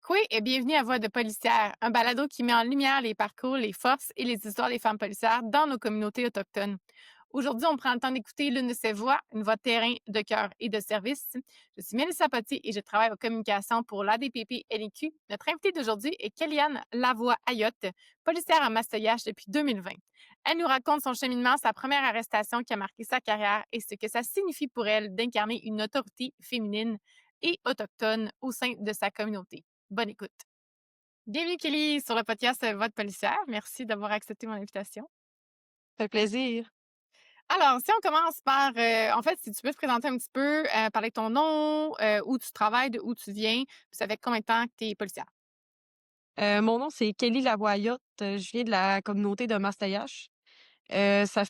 Oui, et bienvenue à Voix de policière, un balado qui met en lumière les parcours, les forces et les histoires des femmes policières dans nos communautés autochtones. Aujourd'hui, on prend le temps d'écouter l'une de ces voix, une voix de terrain, de cœur et de service. Je suis Mélissa Potier et je travaille en communication pour l'ADPP LQ. Notre invitée d'aujourd'hui est Kellyanne Lavoie-Ayotte, policière à Mastoyache depuis 2020. Elle nous raconte son cheminement, sa première arrestation qui a marqué sa carrière et ce que ça signifie pour elle d'incarner une autorité féminine et autochtone au sein de sa communauté. Bonne écoute. Bienvenue, Kelly, sur le podcast Voix de policière. Merci d'avoir accepté mon invitation. Ça fait plaisir. Alors, si on commence par, en fait, si tu peux te présenter un petit peu, parler de ton nom, où tu travailles, de où tu viens, puis ça fait combien de temps que tu es policière? Mon nom, c'est Kelly Lavoyatte. Je viens de la communauté de Mastayache. Ça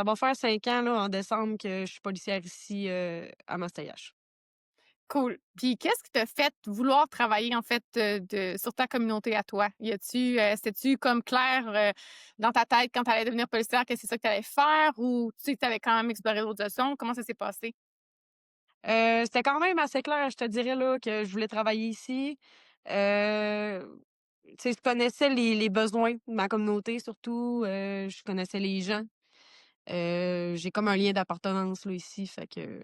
va faire 5 ans, là, en décembre, que je suis policière ici, à Mastayache. Cool. Puis qu'est-ce qui t'a fait vouloir travailler, en fait, sur ta communauté à toi? C'était-tu comme clair dans ta tête quand tu allais devenir policière que c'est ça que tu allais faire ou tu sais que tu avais quand même exploré d'autres options? Comment ça s'est passé? C'était quand même assez clair, je te dirais, là, que je voulais travailler ici. Tu sais, je connaissais les besoins de ma communauté, surtout. Je connaissais les gens. J'ai comme un lien d'appartenance, là, ici, fait que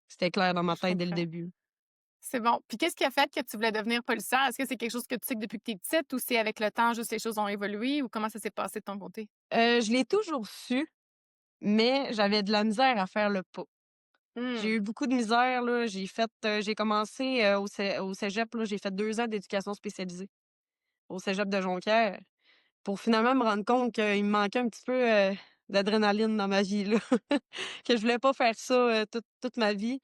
c'était clair dans ma Je tête dès le comprends. début. C'est bon. Puis qu'est-ce qui a fait que tu voulais devenir policière? Est-ce que c'est quelque chose que tu sais que depuis que tu es petite ou c'est avec le temps, juste les choses ont évolué ou comment ça s'est passé de ton côté? Je l'ai toujours su, mais j'avais de la misère à faire le pas. J'ai Mmh. eu beaucoup de misère, là. J'ai commencé, au cégep, là, j'ai fait 2 ans d'éducation spécialisée au cégep de Jonquière pour finalement me rendre compte qu'il me manquait un petit peu, d'adrénaline dans ma vie, là. Que je voulais pas faire ça, toute ma vie.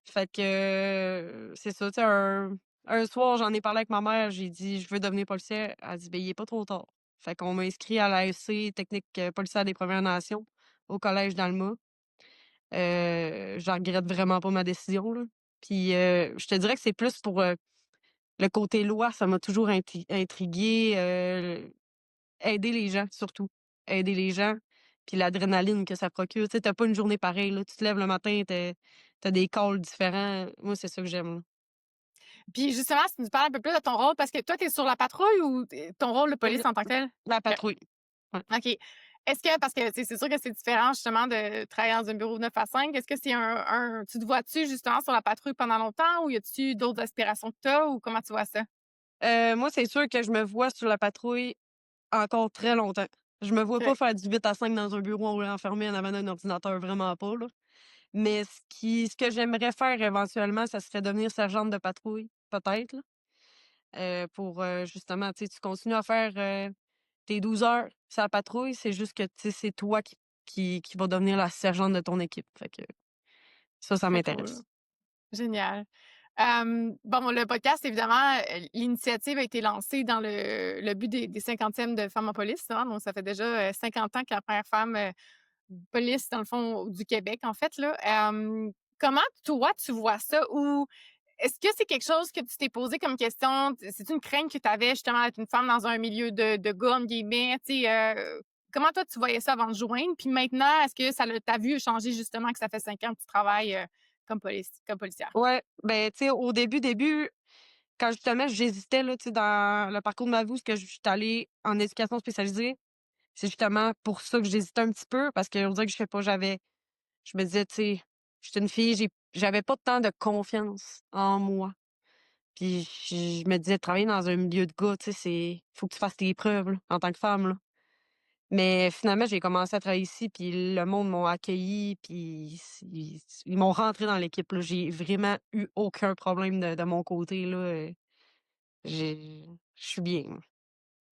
Fait que, c'est ça, tu sais, un soir, j'en ai parlé avec ma mère, j'ai dit: «Je veux devenir policière». Elle a dit: «Ben, il est pas trop tard». Fait qu'on m'a inscrit à l'AEC, technique, policière des Premières Nations, au collège d'Alma. Je regrette vraiment pas ma décision, là. Puis, je te dirais que c'est plus pour, le côté loi, ça m'a toujours intriguée, aider les gens surtout. Aider les gens, puis l'adrénaline que ça procure. Tu sais, tu pas une journée pareille, là. Tu te lèves le matin, tu des calls différents. Moi, c'est ça que j'aime, là. Puis justement, si tu nous parles un peu plus de ton rôle, parce que toi, tu es sur la patrouille ou ton rôle de police en tant que tel? La OK. patrouille. Ouais. OK. Est-ce que, parce que tu sais, c'est sûr que c'est différent justement de travailler dans un bureau de 9 à 5, est-ce que c'est tu te vois-tu justement sur la patrouille pendant longtemps ou y a-tu d'autres aspirations que tu as ou comment tu vois ça? Moi, c'est sûr que je me vois sur la patrouille encore très longtemps. Je me vois OK. pas faire du 8 à 5 dans un bureau enfermé en avant d'un ordinateur, vraiment pas, là. Mais ce que j'aimerais faire éventuellement, ça serait devenir sergente de patrouille, peut-être, là, pour, justement, tu sais, tu continues à faire, tes 12 heures sur la patrouille, c'est juste que, tu sais, c'est toi qui va devenir la sergente de ton équipe. Fait que ça Très cool. m'intéresse. Génial. Bon, le podcast, évidemment, l'initiative a été lancée dans le but des 50e de Femmes en police, hein. Donc, ça fait déjà 50 ans que la première femme police, dans le fond, du Québec, en fait. Là. Comment, toi, tu vois ça? Ou est-ce que c'est quelque chose que tu t'es posé comme question? C'est une crainte que tu avais justement d'être une femme dans un milieu de gars, entre guillemets? Comment toi, tu voyais ça avant de joindre? Puis maintenant, est-ce que ta vue a changé justement que ça fait 5 ans que tu travailles comme policière? Ouais, ben, tu sais, au début, quand justement j'hésitais, là, tu sais, dans le parcours de ma vie où ce que je suis allée en éducation spécialisée, c'est justement pour ça que j'hésitais un petit peu parce qu'on dirait que je me disais, tu sais, j'étais une fille, j'avais pas tant de confiance en moi. Puis je me disais, travailler dans un milieu de gars, tu sais, faut que tu fasses tes preuves, là, en tant que femme, là. Mais finalement, j'ai commencé à travailler ici, puis le monde m'ont accueilli, puis ils m'ont rentré dans l'équipe, là. J'ai vraiment eu aucun problème de mon côté, là. Je suis bien, là.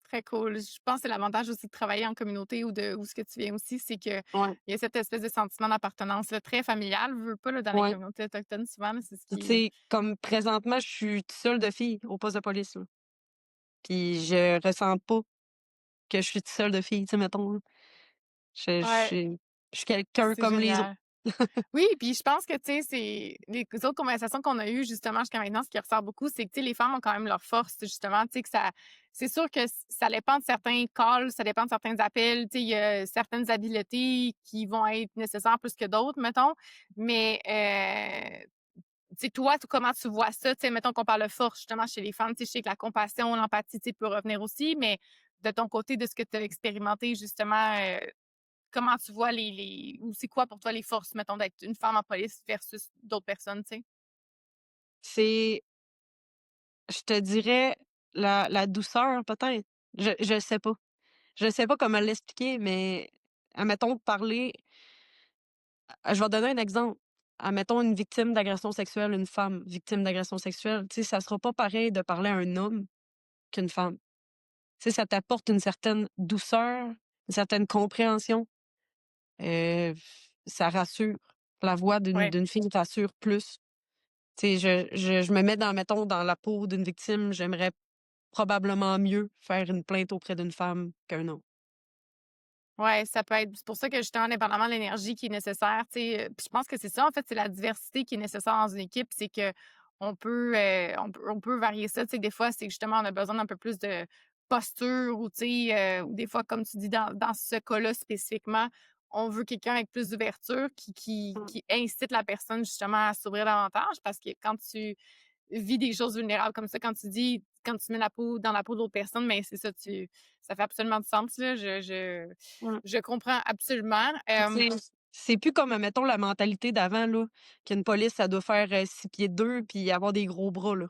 Très cool. Je pense que c'est l'avantage aussi de travailler en communauté ou de où ce que tu viens aussi, c'est qu'il Ouais, y a cette espèce de sentiment d'appartenance là, très familial, veux pas là, dans les ouais. communautés autochtones souvent, là, c'est ce Puis tu qui sais, comme présentement, je suis toute seule de fille au poste de police, là. Puis je ressens pas que je suis toute seule de fille, tu sais, mettons, là. Je je ouais, suis je suis quelqu'un c'est comme les autres. génial. Oui, puis je pense que, tu sais, c'est les autres conversations qu'on a eues justement jusqu'à maintenant, ce qui ressort beaucoup, c'est que, tu sais, les femmes ont quand même leur force, justement, tu sais, que ça c'est sûr que ça dépend de certains calls, ça dépend de certains appels, tu sais, il y a certaines habiletés qui vont être nécessaires plus que d'autres, mettons, mais sais, toi, comment tu vois ça? Tu sais, mettons qu'on parle de force, justement, chez les femmes, tu sais, je sais que la compassion, l'empathie, tu sais, peut revenir aussi, mais de ton côté, de ce que tu as expérimenté, justement, comment tu vois ou c'est quoi pour toi les forces, mettons, d'être une femme en police versus d'autres personnes, tu sais? C'est je te dirais la douceur peut-être? Je sais pas. Je sais pas comment l'expliquer, mais admettons parler je vais donner un exemple. Admettons une victime d'agression sexuelle, une femme victime d'agression sexuelle, tu sais, ça sera pas pareil de parler à un homme qu'une femme. Tu sais, ça t'apporte une certaine douceur, une certaine compréhension, heu, ça rassure. La voix Ouais. d'une fille rassure plus. Tu sais, je me mets dans mettons dans la peau d'une victime, j'aimerais probablement mieux faire une plainte auprès d'une femme qu'un homme. Ouais, ça peut être c'est pour ça que justement, indépendamment de l'énergie qui est nécessaire, tu sais, puis je pense que c'est ça, en fait, c'est la diversité qui est nécessaire dans une équipe, c'est que on peut varier ça, tu sais, des fois, c'est justement, on a besoin d'un peu plus de posture ou, tu sais, ou des fois, comme tu dis, dans ce cas-là spécifiquement, on veut quelqu'un avec plus d'ouverture qui qui Mmh. qui incite la personne justement à s'ouvrir davantage parce que quand tu vis des choses vulnérables comme ça, quand tu mets la peau dans la peau d'autres personnes, mais c'est ça, ça fait absolument du sens, là. Ouais. Je comprends absolument. Puis c'est plus comme, mettons, la mentalité d'avant, là, qu'une police, ça doit faire, 6 pieds 2 puis avoir des gros bras, là.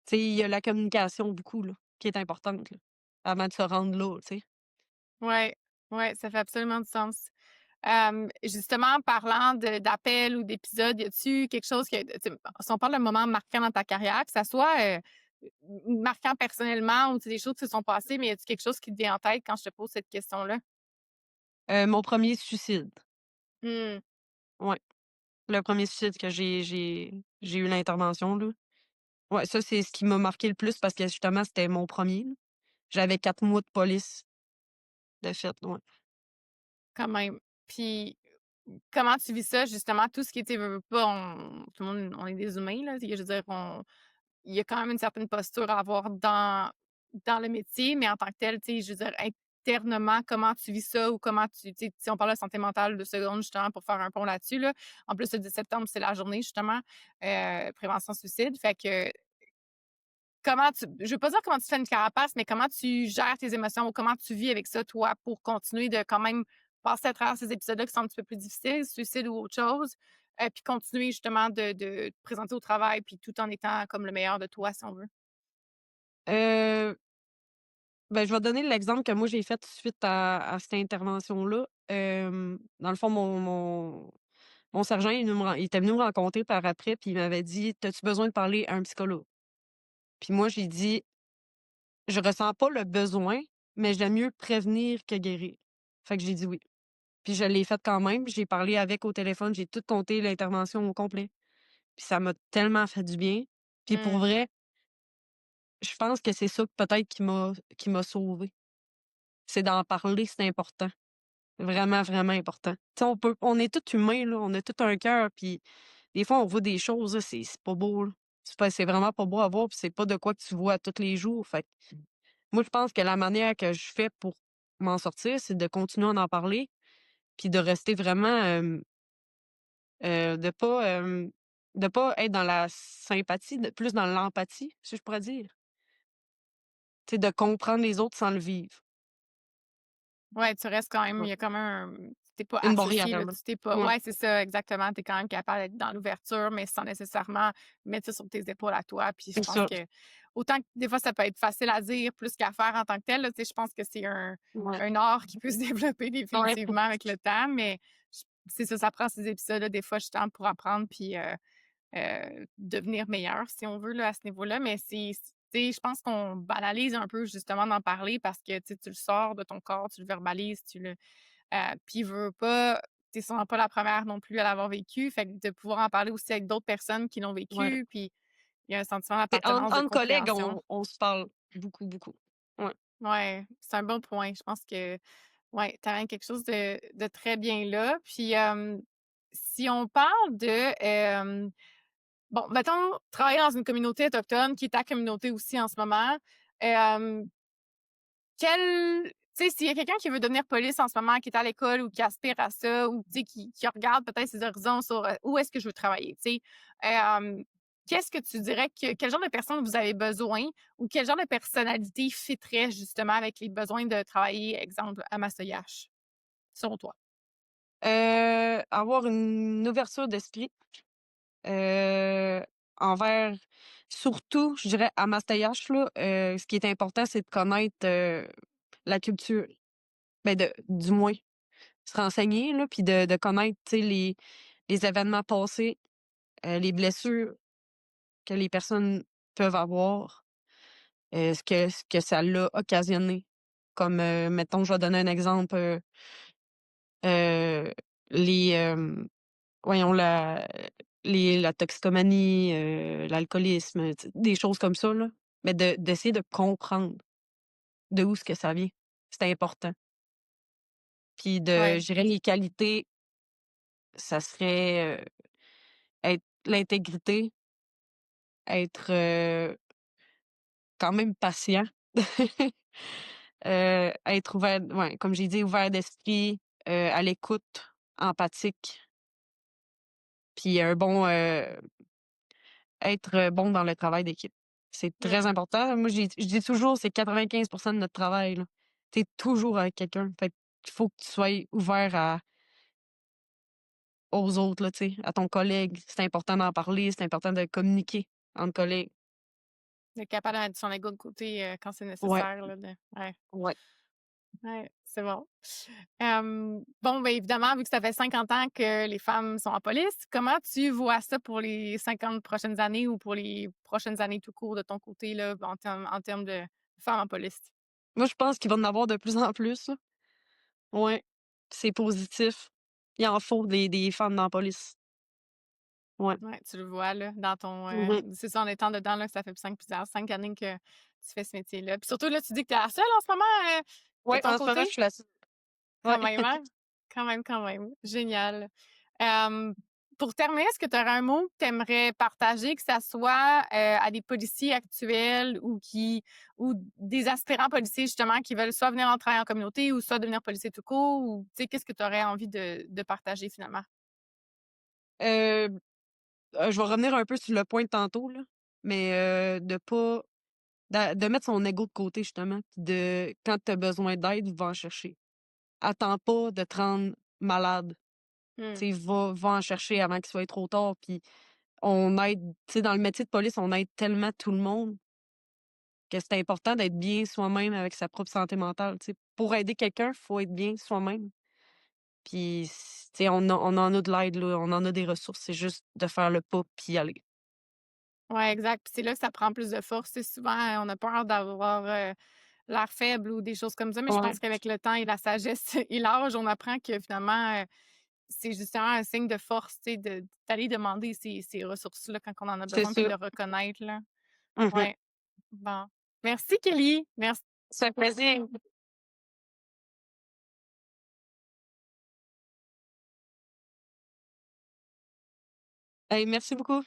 Tu sais, il y a la communication beaucoup, là, qui est importante, là, avant de se rendre là, tu sais. Ouais, ouais, ça fait absolument du sens. Justement, en parlant d'appels ou d'épisodes, y a-tu quelque chose que, tu sais, si on parle d'un moment marquant dans ta carrière, que ça soit, marquant personnellement ou tu sais, des choses qui se sont passées, mais y a-tu quelque chose qui te vient en tête quand je te pose cette question-là? Mon premier suicide, Mmh. ouais, le premier suicide que j'ai eu l'intervention, là. Ouais, ça, c'est ce qui m'a marqué le plus parce que justement, c'était mon premier là. J'avais 4 mois de police de fait, ouais. Quand même. Puis, comment tu vis ça justement? Tout ce qui était veux, veux pas, tout le monde, on est des humains, là. Je veux dire, il y a quand même une certaine posture à avoir dans le métier, mais en tant que tel, tu sais, je veux dire, internement, comment tu vis ça ou comment tu sais, si on parle de santé mentale 2 secondes justement pour faire un pont là-dessus, là. En plus, le 10 septembre, c'est la journée justement, prévention suicide. Fait que je veux pas dire comment tu fais une carapace, mais comment tu gères tes émotions ou comment tu vis avec ça, toi, pour continuer de quand même passer à travers ces épisodes-là qui sont un petit peu plus difficiles, suicide ou autre chose, puis continuer justement de te présenter au travail, puis tout en étant comme le meilleur de toi, si on veut? Heu, ben, je vais donner l'exemple que moi j'ai fait suite à cette intervention-là. Dans le fond, mon sergent, il était venu me rencontrer par après, puis il m'avait dit: «T'as-tu besoin de parler à un psychologue?» Puis moi, j'ai dit: «Je ressens pas le besoin, mais j'aime mieux prévenir que guérir». Fait que j'ai dit: «Oui». Puis je l'ai fait quand même, j'ai parlé avec au téléphone, j'ai tout compté l'intervention au complet. Puis ça m'a tellement fait du bien. Puis pour Mmh. vrai, je pense que c'est ça peut-être qui m'a sauvée. C'est d'en parler, c'est important. Vraiment, vraiment important. Tu sais, on est tous humains, là, on a tout un cœur, puis des fois, on voit des choses, là, c'est pas beau, là. C'est vraiment pas beau à voir, puis c'est pas de quoi que tu vois tous les jours. Fait que moi, je pense que la manière que je fais pour m'en sortir, c'est de continuer à en parler, puis de rester vraiment, de pas être dans la sympathie, de plus dans l'empathie, si je pourrais dire. Tu sais, de comprendre les autres sans le vivre. Ouais, tu restes quand même Ouais. il y a quand même tu pas Une barrière, associé, là, là. tu t'es pas Ouais, ouais, c'est ça, exactement. Tu es quand même capable d'être dans l'ouverture, mais sans nécessairement mettre ça sur tes épaules à toi. Puis je c'est pense ça. que autant que des fois, ça peut être facile à dire plus qu'à faire en tant que tel, là, tu sais, je pense que c'est Ouais. un art qui peut se développer Ouais. définitivement avec le temps, mais j c'est ça, ça prend ces épisodes-là, des fois, justement, pour apprendre puis, devenir meilleur, si on veut, là, à ce niveau-là. Mais tu sais, je pense qu'on banalise un peu, justement, d'en parler parce que, tu sais, tu le sors de ton corps, tu le verbalises, puis veux pas, tu es sûrement pas la première non plus à l'avoir vécu, fait que de pouvoir en parler aussi avec d'autres personnes qui l'ont Ouais. vécu, puis il y a un sentiment Tu d'appartenance, de entre collègues, compréhension. on se parle beaucoup, beaucoup. Ouais. Ouais, c'est un bon point. Je pense que, ouais, tu amènes quelque chose de très bien là. Puis, si on parle bon, mettons, travailler dans une communauté autochtone qui est ta communauté aussi en ce moment, hem tu sais, s'il y a quelqu'un qui veut devenir police en ce moment, qui est à l'école ou qui aspire à ça ou, tu sais, qui regarde peut-être ses horizons sur, où est-ce que je veux travailler, tu sais? qu'est-ce que tu dirais que quel genre de personne vous avez besoin ou quel genre de personnalité fitterait justement avec les besoins de travailler, exemple, à Massoyage, selon toi? Avoir une ouverture d'esprit, heu, envers surtout, je dirais, à Mastayache là, ce qui est important, c'est de connaître, la culture. Ben, du moins, se renseigner là, puis de connaître, tu sais, les événements passés, les blessures que les personnes peuvent avoir, ce que ça l'a occasionné. Comme, mettons, je vais donner un exemple, heu, les, voyons, la toxicomanie, l'alcoolisme, tu sais, des choses comme ça, là. Mais d'essayer de comprendre de où ce que ça vient. C'est important. Puis Ouais, je dirais les qualités, ça serait, être l'intégrité, être, quand même patient, être ouvert, ouais, comme j'ai dit, ouvert d'esprit, à l'écoute, empathique, puis un bon, être, bon dans le travail d'équipe. C'est très mmh, important. Moi, je dis toujours, c'est 95 de notre travail, là. Tu es toujours avec quelqu'un. Fait qu'il faut que tu sois ouvert aux autres, là, tu sais, à ton collègue. C'est important d'en parler, c'est important de communiquer entre collègues. d'être capable de mettre son ego de côté, quand c'est Ouais, nécessaire là, de ouais, ouais. ouais, c'est bon. Bon, ben, évidemment, vu que ça fait 50 ans que les femmes sont en police, comment tu vois ça pour les 50 prochaines années ou pour les prochaines années tout court de ton côté là, en termes de femmes en police? Moi, je pense qu'il va en avoir de plus en plus, là. Ouais, c'est positif. Il en faut des femmes dans la police. Ouais. Ouais, tu le vois là, dans ton, Mmh. c'est ça en étant dedans là, que ça fait plusieurs 5 années que tu fais ce métier-là. Puis surtout là, tu dis que tu es la seule en ce moment, de Ouais, ton en ce moment, je côté? suis la ouais. Quand même, hein? Quand même, quand même. Génial. Hem, pour terminer, est-ce que tu aurais un mot que tu aimerais partager, que ça soit, à des policiers actuels ou des aspirants policiers justement qui veulent soit venir en travailler en communauté ou soit devenir policier tout court ou tu sais, qu'est-ce que tu aurais envie de partager finalement? Heu je vais revenir un peu sur le point de tantôt, là, mais de pas de mettre son ego de côté justement, puis de quand tu as besoin d'aide, va en chercher. Attends pas de te rendre malade. Mmh. Tu sais, va en chercher avant qu'il soit trop tard, puis on aide, tu sais, dans le métier de police, on aide tellement tout le monde que c'est important d'être bien soi-même avec sa propre santé mentale, tu sais. Pour aider quelqu'un, faut être bien soi-même, puis tu sais, on en a de l'aide, là, on en a des ressources, c'est juste de faire le pas puis y aller. Ouais, exact. Puis c'est là que ça prend plus de force. C'est souvent, on a peur d'avoir, l'air faible ou des choses comme ça, mais je Ouais, pense qu'avec le temps et la sagesse et l'âge, on apprend que finalement, c'est justement un signe de force, tu sais, d'aller demander ces ressources-là quand on en a c'est besoin, puis de ça. le reconnaître, là. Mmh. Ouais, bon. Merci Kelly. Merci. C'est un plaisir. Hey, merci beaucoup.